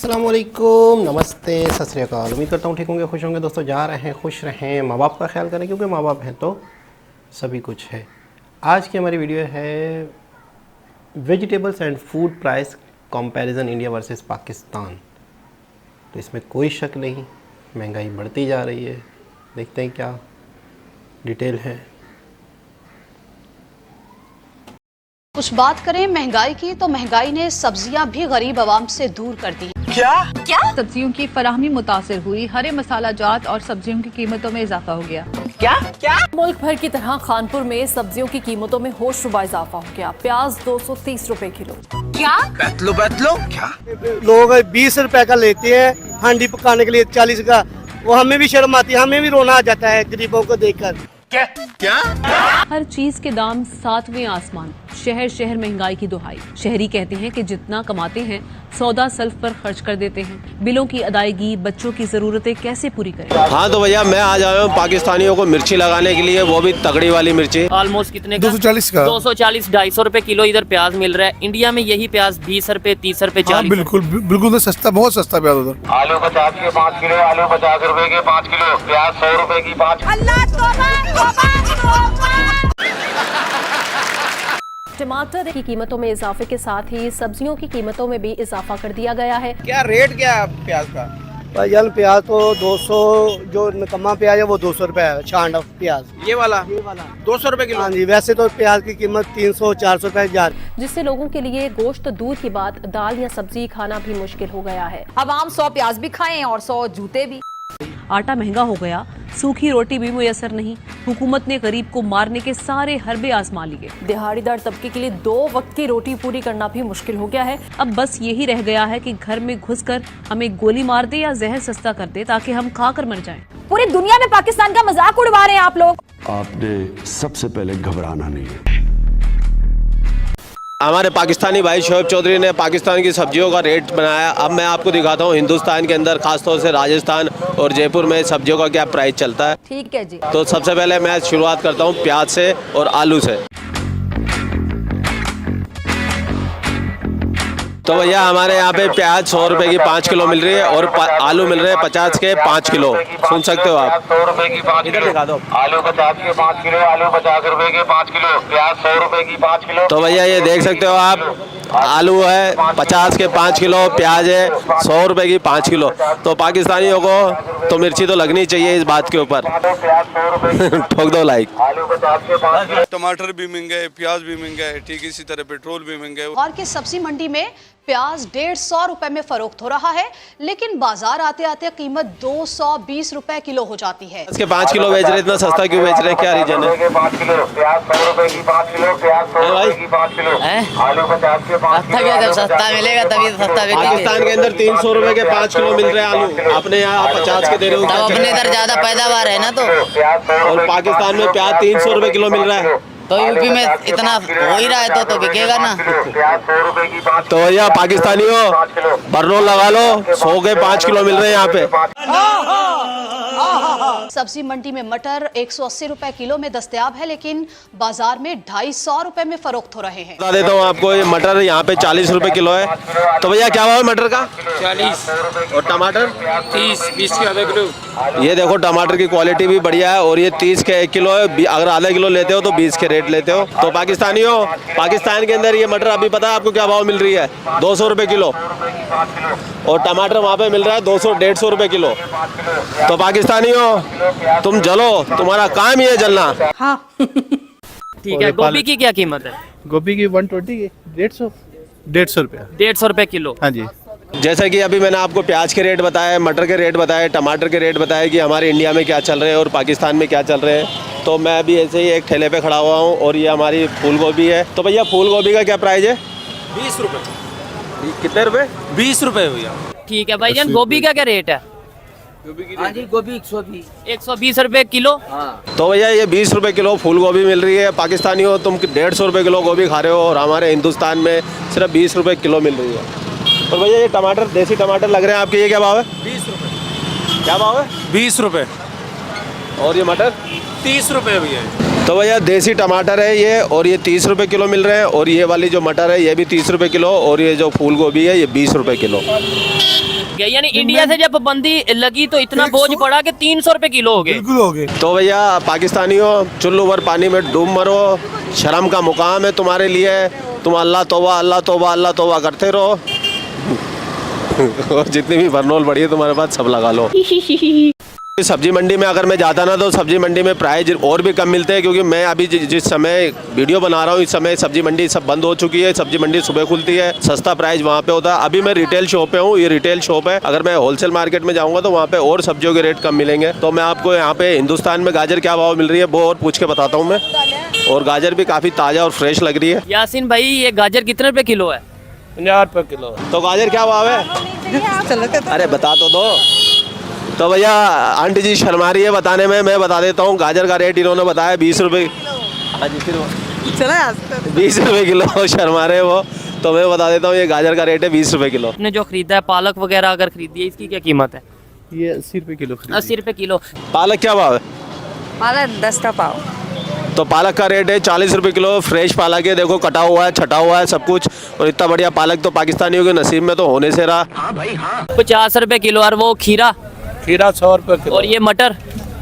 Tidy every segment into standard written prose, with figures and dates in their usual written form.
अस्सलामुअलैकुम, नमस्ते, सत श्री अकाल। उम्मीद करता हूँ ठीक होंगे, खुश होंगे। दोस्तों जा रहे हैं, खुश रहें, माँ बाप का ख्याल करें, क्योंकि माँ बाप हैं तो सभी कुछ है। आज की हमारी वीडियो है vegetables and food price comparison India versus Pakistan. तो इसमें कोई शक नहीं, महंगाई बढ़ती जा रही है। देखते हैं क्या डिटेल है। कुछ बात करें महंगाई की, तो महंगाई ने सब्जियां भी गरीब आवाम से दूर कर दी। क्या सब्जियों की फराहमी मुतासिर हुई, हरे मसाला जात और सब्जियों की कीमतों में इजाफा हो गया। क्या मुल्क भर की तरह खानपुर में सब्जियों की कीमतों में होशरुबा इजाफा हो गया। प्याज 230 रुपए किलो। क्या बैतलो क्या लोग 20 रुपए का लेते हैं हांडी पकाने के लिए 40 का। वो हमें भी शर्म आती है, हमें भी रोना आ जाता है गरीबों को देखकर। क्या हर चीज के दाम सातवें आसमान। शहर शहर महंगाई की दुहाई। शहरी कहते हैं कि जितना कमाते हैं सौदा सल्फ पर खर्च कर देते हैं। बिलों की अदायगी, बच्चों की जरूरतें कैसे पूरी करें। हाँ तो भैया मैं आज आया हूँ पाकिस्तानियों को मिर्ची लगाने के लिए, वो भी तगड़ी वाली मिर्ची। ऑलमोस्ट कितने का? 240 का। 240 250 रुपए किलो इधर प्याज मिल रहा है। इंडिया में यही प्याज 20 रुपए 30 रुपए 40। बिल्कुल तो सस्ता, बहुत सस्ता प्याज उधर। आलू 50 के 5 किलो, आलू 50 रुपए के 5 किलो, प्याज 100 रुपए की 5। टमाटर की कीमतों में इजाफे के साथ ही सब्जियों की कीमतों में भी इजाफा कर दिया गया है। क्या रेट क्या है प्याज का? भाईजान प्याज तो 200, जो नकमा प्याज है वो 200 रुपए है। छांड प्याज ये वाला 200 रुपए किलो। हाँ जी, वैसे तो प्याज की कीमत 300-400 रुपए जा रही है, जिससे लोगों के लिए गोश्त दूर की बात दाल या सब्जी खाना भी मुश्किल हो गया है। अब आम 100 प्याज भी खाएं और 100 जूते भी। आटा महंगा हो गया, सूखी रोटी भी मुयसर नहीं। हुकूमत ने गरीब को मारने के सारे हरबे आजमा लिए। दिहाड़ीदार तबके के लिए 2 वक्त की रोटी पूरी करना भी मुश्किल हो गया है। अब बस यही रह गया है कि घर में घुसकर हमें गोली मार दे या जहर सस्ता कर दे ताकि हम खाकर मर जाएं। पूरी दुनिया में पाकिस्तान का मजाक उड़वा रहे हैं आप लोग। आपने सबसे पहले घबराना नहीं है। हमारे पाकिस्तानी भाई शोएब चौधरी ने पाकिस्तान की सब्जियों का रेट बनाया। अब मैं आपको दिखाता हूँ हिंदुस्तान के अंदर, खासतौर से राजस्थान और जयपुर में सब्जियों का क्या प्राइस चलता है। ठीक है जी। तो सबसे पहले मैं शुरुआत करता हूँ प्याज से और आलू से। तो भैया हमारे यहाँ पे प्याज 100 रुपए की 5 किलो मिल रही है और आलू मिल रहे हैं 50 के 5 किलो। सुन सकते हो आप। 100 रुपए की 5 किलो दिखा दो। आलू 50 के 5 किलो, आलू 50 रुपए के 5 किलो, प्याज 100 रुपए की 5 किलो। तो भैया ये देख सकते हो आप, आलू है 50 के 5 किलो, प्याज है 100 रुपए की 5 किलो। तो पाकिस्तानियों को तो मिर्ची तो लगनी चाहिए इस बात के ऊपर। ठोक दो लाइक। आलू 50 के 5 किलो। टमाटर भी महंगे, प्याज भी महंगा है, ठीक इसी तरह पेट्रोल भी महंगा है। और के सब्जी मंडी में प्याज 150 रुपए में फरोख्त हो रहा है, लेकिन बाजार आते आते कीमत 220 रुपए किलो हो जाती है। इसके 5 किलो बेच रहे, इतना सस्ता क्यों बेच रहे हैं, क्या रीजन है? 5 किलो, प्याज 100 रुपए की 5 किलो, प्याज 100 रुपए की 5 किलो, आलू 50 के 5 किलो। जब सस्ता मिलेगा तभी तो सस्ता बिकेगा। पाकिस्तान के अंदर 300 रुपए के 5 किलो मिल रहे हैं आलू, अपने यहाँ 50 के दे रहे हो। अपने इधर ज्यादा पैदावार है ना, तो और पाकिस्तान में प्याज 300 रुपए किलो मिल रहा है। तो यूपी में इतना हो ही रहा है तो बिकेगा ना। प्याज 100 रुपए की 5 तो भैया पाकिस्तानियों बरनोल लगा लो, 100 के 5 किलो मिल रहे हैं यहाँ पे। सब्जी मंडी में मटर 180 रुपए किलो में दस्तयाब है, लेकिन बाजार में 250 रुपए में फरोख्त हो रहे हैं। बता देता हूँ आपको, ये मटर यहाँ पे 40 रुपए किलो है। तो भैया क्या भाव है मटर का? 40 और टमाटर 30-20 के आधा किलो। ये देखो टमाटर की क्वालिटी भी बढ़िया है और ये 30 के 1 किलो है। अगर आधा किलो लेते हो तो 20 के रेट लेते हो। तो पाकिस्तानियों, पाकिस्तान के अंदर ये मटर अभी पता है आपको क्या भाव मिल रही है? 200 रुपए किलो। और टमाटर वहाँ पे मिल रहा है 200-150 रुपए किलो। तो पाकिस्तानियों तुम जलो, तुम्हारा काम ही है जलना। हाँ ठीक है। गोभी की क्या कीमत है? गोभी की 120 की 150 रुपया। 150 रुपए किलो। हाँ जी। जैसा कि अभी मैंने आपको प्याज के रेट बताए, मटर के रेट बताए, टमाटर के रेट बताए कि हमारे इंडिया में क्या चल रहे हैं और पाकिस्तान में क्या चल रहे हैं। तो मैं अभी ऐसे ही एक ठेले पे खड़ा हुआ हूँ और ये हमारी फूल गोभी है। तो भैया फूल गोभी का क्या प्राइस है? 20 रुपए। कितने रुपए? 20 रुपए भैया। ठीक है भाईजान, गोभी का क्या रेट है? हाँ जी, गोभी 120 रुपए किलो। तो भैया ये 20 रुपए किलो फूल गोभी मिल रही है। पाकिस्तानियों तुम 150 रुपए किलो गोभी खा रहे हो और हमारे हिंदुस्तान में सिर्फ 20 रुपए किलो मिल रही है। और भैया ये टमाटर, देसी टमाटर लग रहे हैं आपके, ये क्या भाव है? 20 रुपए। क्या भाव है? 20 रुपए। और ये मटर? 30 रुपए भैया। तो भैया देसी टमाटर है ये, और ये 30 रुपए किलो मिल रहे हैं, और ये वाली जो मटर है ये भी 30 रुपए किलो, और ये जो फूल गोभी है ये 20 रुपए किलो। यानी इंडिया से जब पाबंदी लगी तो इतना बोझ पड़ा कि 300 रुपए किलो हो गए। बिल्कुल हो गए। तो भैया पाकिस्तानियों, चुल्लू भर पानी में डूब मरो, शर्म का मुकाम है तुम्हारे लिए, तुम अल्लाह तौबा अल्लाह तौबा अल्लाह तौबा करते रहो और जितनी भी बरनोल बढ़ी है तुम्हारे पास सब लगा लो। सब्जी मंडी में अगर मैं जाता ना तो सब्जी मंडी में प्राइस और भी कम मिलते हैं, क्योंकि मैं अभी जिस समय वीडियो बना रहा हूँ इस समय सब्जी मंडी सब बंद हो चुकी है। सब्जी मंडी सुबह खुलती है, सस्ता प्राइस वहाँ पे होता है। अभी मैं रिटेल शॉप पे हूँ, ये रिटेल शॉप है। अगर मैं होलसेल मार्केट में जाऊँगा तो वहाँ पे और सब्जियों के रेट कम मिलेंगे। तो मैं आपको यहाँ पे हिंदुस्तान में गाजर क्या भाव मिल रही है वो और पूछ के बताता हूँ मैं। और गाजर भी काफ़ी ताज़ा और फ्रेश लग रही है। यासीन भाई ये गाजर कितने रुपए किलो है? 50 रुपए किलो। तो गाजर क्या भाव है? अरे बता तो दो। तो भैया आंटी जी शर्मा रही है बताने में, मैं बता देता हूँ। गाजर का रेट इन्होंने बताया 20 रुपये। हाँ जी फिर 20 रुपये किलो शर्मा रहे वो। तो मैं बता देता हूँ ये गाजर का रेट है 20 रुपये किलो। आपने जो खरीदा है पालक वगैरह अगर खरीदी है इसकी क्या कीमत है? ये 80 रुपए किलो। 80 रुपए किलो। पालक क्या भाव है? पालक 10 का पाव। तो पालक का रेट है 40 रुपये किलो। फ्रेश पालक है, देखो कटा हुआ है, छटा हुआ है सब कुछ। और इतना बढ़िया पालक तो पाकिस्तानियों के नसीब में तो होने से रहा। हाँ भाई हाँ। 50 रुपए किलो। और वो खीरा? खीरा 100 रुपए किलो। और ये मटर?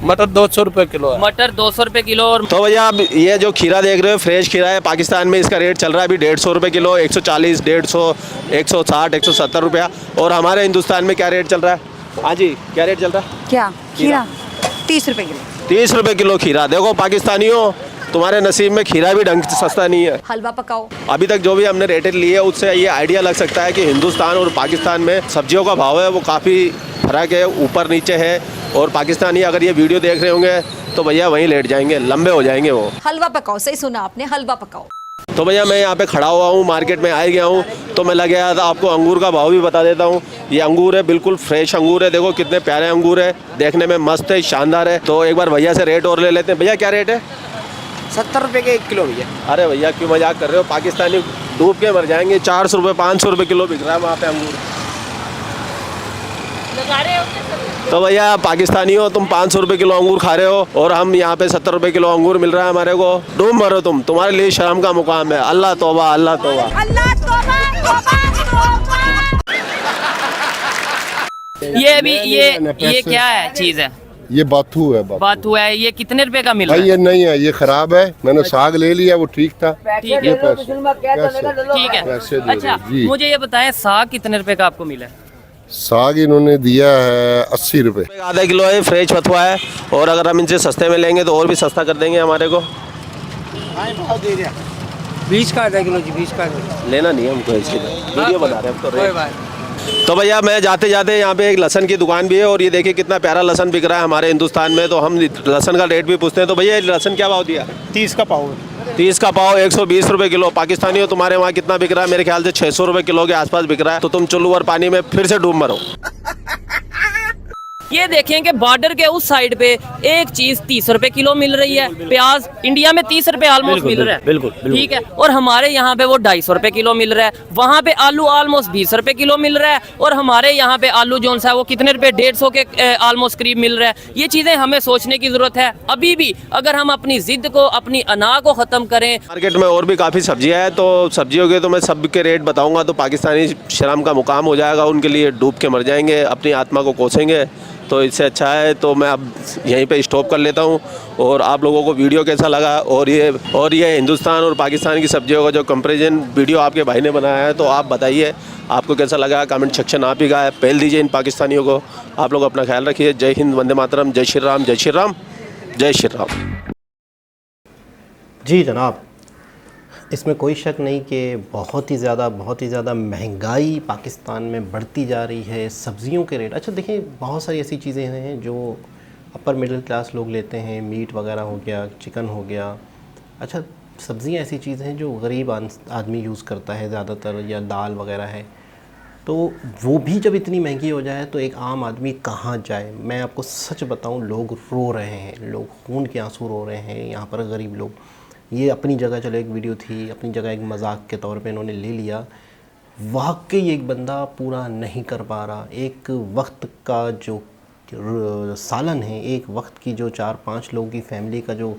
मटर 200 रुपए किलो है। मटर 200 रुपए किलो। और तो भैया अब ये जो खीरा देख रहे हो फ्रेश खीरा है, पाकिस्तान में इसका रेट चल रहा है अभी 150 रुपये किलो, 140, 150, 160, 170 रुपया। और हमारे हिंदुस्तान में क्या रेट चल रहा है? हाँ जी क्या रेट चल रहा है? क्या खीरा? 30 रुपए किलो। 30 रुपये किलो खीरा। देखो पाकिस्तानियों तुम्हारे नसीब में खीरा भी ढंग से सस्ता नहीं है। हलवा पकाओ। अभी तक जो भी हमने रेटेड लिए है उससे ये आइडिया लग सकता है कि हिंदुस्तान और पाकिस्तान में सब्जियों का भाव है वो काफ़ी फर्क है, ऊपर नीचे है। और पाकिस्तानी अगर ये वीडियो देख रहे होंगे तो भैया वहीं लेट जाएंगे, लंबे हो जाएंगे वो। हलवा पकाओ, सही सुना आपने, हलवा पकाओ। तो भैया मैं यहाँ पे खड़ा हुआ हूँ, मार्केट में आ गया हूँ, तो मैं लग गया था आपको अंगूर का भाव भी बता देता हूँ। ये अंगूर है, बिल्कुल फ्रेश अंगूर है, देखो कितने प्यारे अंगूर है, देखने में मस्त है, शानदार है। तो एक बार भैया से रेट और ले लेते हैं। भैया क्या रेट है? 70 रुपए के 1 किलो भैया। अरे भैया क्यों मजाक कर रहे हो, पाकिस्तानी डूब के मर जाएंगे। 400 रुपये 500 रुपये किलो बिक रहा है वहाँ पे अंगूर। तो भैया पाकिस्तानी हो तुम, 500 रुपये किलो अंगूर खा रहे हो और हम यहाँ पे 70 रुपये किलो अंगूर मिल रहा है हमारे को। डूब मरो तुम, तुम्हारे लिए शर्म का मुकाम है। अल्लाह तौबा अल्लाह तौबा। ये भी ये क्या है चीज है? ये बाथू है। बाथू है। ये कितने रुपए का मिला? ये नहीं है, ये खराब है। मैंने साग ले लिया, वो ठीक था। ठीक है, ठीक है। अच्छा मुझे ये बताएं साग कितने रुपए का आपको मिला? साग इन्होंने दिया है 80 रुपए। आधा किलो है, फ्रेश बथुआ है। और अगर हम इनसे सस्ते में लेंगे तो और भी सस्ता कर देंगे हमारे को। 20 का आधा किलो जी, 20 का लेना नहीं हमको, इसकी वीडियो बना रहे हैं तो। तो भैया मैं जाते जाते यहाँ पे एक लहसन की दुकान भी है और ये देखिए कितना प्यारा लहसन बिक रहा है हमारे हिंदुस्तान में। तो हम लहसन का रेट भी पूछते हैं। तो भैया लहसन क्या भाव दिया? 30 का पाव। 30 का पाव 120 रुपये किलो। पाकिस्तानी हो तुम्हारे वहाँ कितना बिक रहा है? मेरे ख्याल से 600 रुपये किलो के आसपास बिक रहा है। तो तुम चुल्लू और पानी में फिर से डूब मरो। ये देखें कि बॉर्डर के उस साइड पे एक चीज 30 रुपए किलो मिल रही है। प्याज इंडिया में 30 रुपए ऑलमोस्ट मिल रहा है। बिल्कुल ठीक है। और हमारे यहाँ पे वो 250 रुपए किलो मिल रहा है। वहाँ पे आलू ऑलमोस्ट 20 रुपए किलो मिल रहा है। और हमारे यहाँ पे आलू जो सा है वो कितने रुपए 150 के ऑलमोस्ट करीब मिल रहा है। ये चीजें हमें सोचने की जरूरत है। अभी भी अगर हम अपनी जिद को, अपनी अना को खत्म करें। मार्केट में और भी काफ़ी सब्जियाँ हैं, तो सब्जियों के तो मैं सब के रेट बताऊँगा तो पाकिस्तानी शर्म का मुकाम हो जाएगा, उनके लिए डूब के मर जाएंगे, अपनी आत्मा को कोसेंगे। तो इससे अच्छा है तो मैं अब यहीं पे स्टॉप कर लेता हूँ। और आप लोगों को वीडियो कैसा लगा और ये हिंदुस्तान और पाकिस्तान की सब्जियों का जो कंपैरिजन वीडियो आपके भाई ने बनाया है तो आप बताइए आपको कैसा लगा। कमेंट सेक्शन आप ही का है, पहल दीजिए इन पाकिस्तानियों को। आप लोग अपना ख्याल रखिए। जय हिंद, वंदे मातरम, जय श्री राम, जय श्री राम, जय श्री राम। जी जनाब, इसमें कोई शक नहीं कि बहुत ही ज़्यादा महंगाई पाकिस्तान में बढ़ती जा रही है। सब्ज़ियों के रेट, अच्छा देखिए बहुत सारी ऐसी चीज़ें हैं जो अपर मिडिल क्लास लोग लेते हैं, मीट वगैरह हो गया, चिकन हो गया। अच्छा सब्ज़ियाँ ऐसी चीज़ें हैं जो गरीब आदमी यूज़ करता है ज़्यादातर, या दाल वगैरह है, तो वो भी जब इतनी महंगी हो जाए तो एक आम आदमी कहाँ जाए। मैं आपको सच बताऊँ, लोग रो रहे हैं, लोग खून के आंसू रो रहे हैं यहाँ पर गरीब लोग। ये अपनी जगह चलो एक वीडियो थी, अपनी जगह एक मजाक के तौर पे इन्होंने ले लिया। वाकई एक बंदा पूरा नहीं कर पा रहा, एक वक्त का जो सालन है, एक वक्त की जो 4-5 लोगों की फैमिली का जो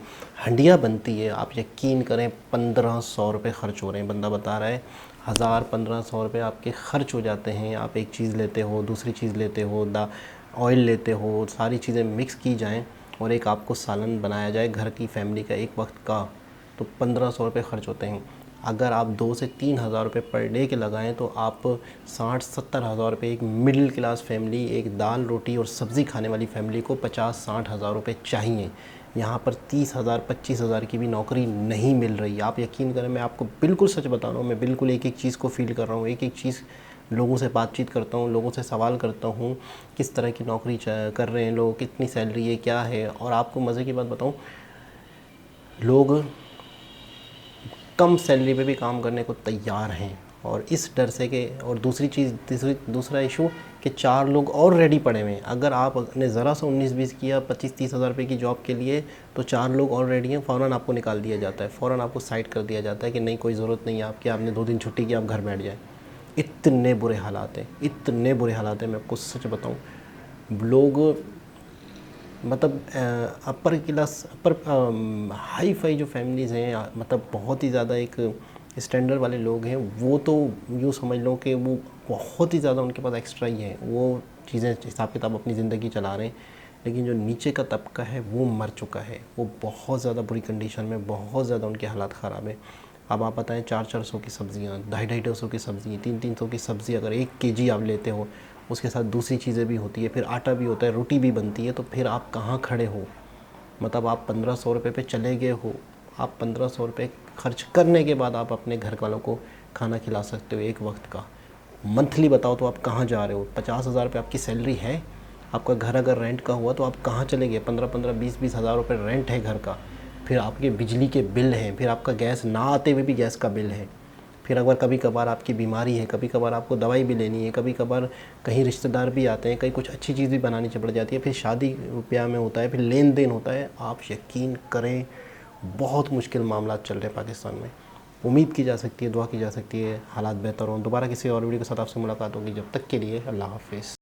हंडिया बनती है, आप यकीन करें 1500 रुपये खर्च हो रहे हैं। बंदा बता रहा है 1000-1500 रुपये आपके खर्च हो जाते हैं। आप एक चीज़ लेते हो, दूसरी चीज़ लेते हो, ऑयल लेते हो, सारी चीज़ें मिक्स की जाएँ और एक आपको सालन बनाया जाए घर की फैमिली का एक वक्त का, तो 1500 रुपये खर्च होते हैं। अगर आप 2 से 3 हज़ार रुपये पर डे के लगाएं तो आप 60-70 हज़ार रुपये, एक मिडिल क्लास फैमिली, एक दाल रोटी और सब्ज़ी खाने वाली फैमिली को 50-60 हज़ार रुपये चाहिए। यहाँ पर 30,000 25,000 की भी नौकरी नहीं मिल रही। आप यकीन करें, मैं आपको बिल्कुल सच बता रहा हूँ, मैं बिल्कुल एक एक चीज़ को फ़ील कर रहा हूँ, एक एक चीज़ लोगों से बातचीत करता हूँ, लोगों से सवाल करता हूँ किस तरह की नौकरी कर रहे हैं लोग, कितनी सैलरी है, क्या है। और आपको मज़े की बात बताऊँ, लोग कम सैलरी पे भी काम करने को तैयार हैं और इस डर से कि, और दूसरी चीज़, दूसरा इशू कि 4 लोग और रेडी पड़े हुए हैं। अगर आपने ज़रा सा 19-20 किया 25-30 हज़ार रुपये की जॉब के लिए तो 4 लोग और रेडी हैं, फ़ौरन आपको निकाल दिया जाता है, फ़ौरन आपको साइड कर दिया जाता है कि नहीं कोई ज़रूरत नहीं है आपकी, आपने 2 दिन छुट्टी की, आप घर बैठ जाए। इतने बुरे हालात हैं, इतने बुरे हालात हैं, मैं आपको सच बताऊँ। लोग मतलब अपर क्लास, हाई फाई जो फैमिलीज़ हैं, मतलब बहुत ही ज़्यादा एक स्टैंडर्ड वाले लोग हैं, वो तो यूँ समझ लो कि वो बहुत ही ज़्यादा उनके पास एक्स्ट्रा ही है, वो चीज़ें हिसाब किताब अपनी ज़िंदगी चला रहे हैं। लेकिन जो नीचे का तबका है वो मर चुका है, वो बहुत ज़्यादा बुरी कंडीशन में, बहुत ज़्यादा उनके हालात ख़राब है। अब आप बताएं 400-400 की सब्ज़ियाँ, 250-250 की सब्ज़ी, 300-300 की सब्ज़ी अगर 1 केजी आप लेते हो, उसके साथ दूसरी चीज़ें भी होती है, फिर आटा भी होता है, रोटी भी बनती है, तो फिर आप कहाँ खड़े हो? मतलब आप 1500 रुपये पे चले गए हो। आप 1500 रुपये खर्च करने के बाद आप अपने घर वालों को खाना खिला सकते हो एक वक्त का। मंथली बताओ तो आप कहाँ जा रहे हो? 50,000 रुपये आपकी सैलरी है, आपका घर अगर रेंट का हुआ तो आप कहाँ चले गए? 15-15, 20-20 हज़ार रुपये रेंट है घर का, फिर आपके बिजली के बिल हैं, फिर आपका गैस ना आते हुए भी गैस का बिल है, फिर अगर कभी कभार आपकी बीमारी है, कभी कभार आपको दवाई भी लेनी है, कभी कभार कहीं रिश्तेदार भी आते हैं, कहीं कुछ अच्छी चीज़ भी बनानी पड़ जाती है, फिर शादी ब्याह में होता है, फिर लेन देन होता है। आप यकीन करें बहुत मुश्किल मामला चल रहे हैं पाकिस्तान में। उम्मीद की जा सकती है, दुआ की जा सकती है हालात बेहतर हों। दोबारा किसी और वीडियो के साथ आपसे मुलाकात होगी, जब तक के लिए अल्लाह हाफ़िज़।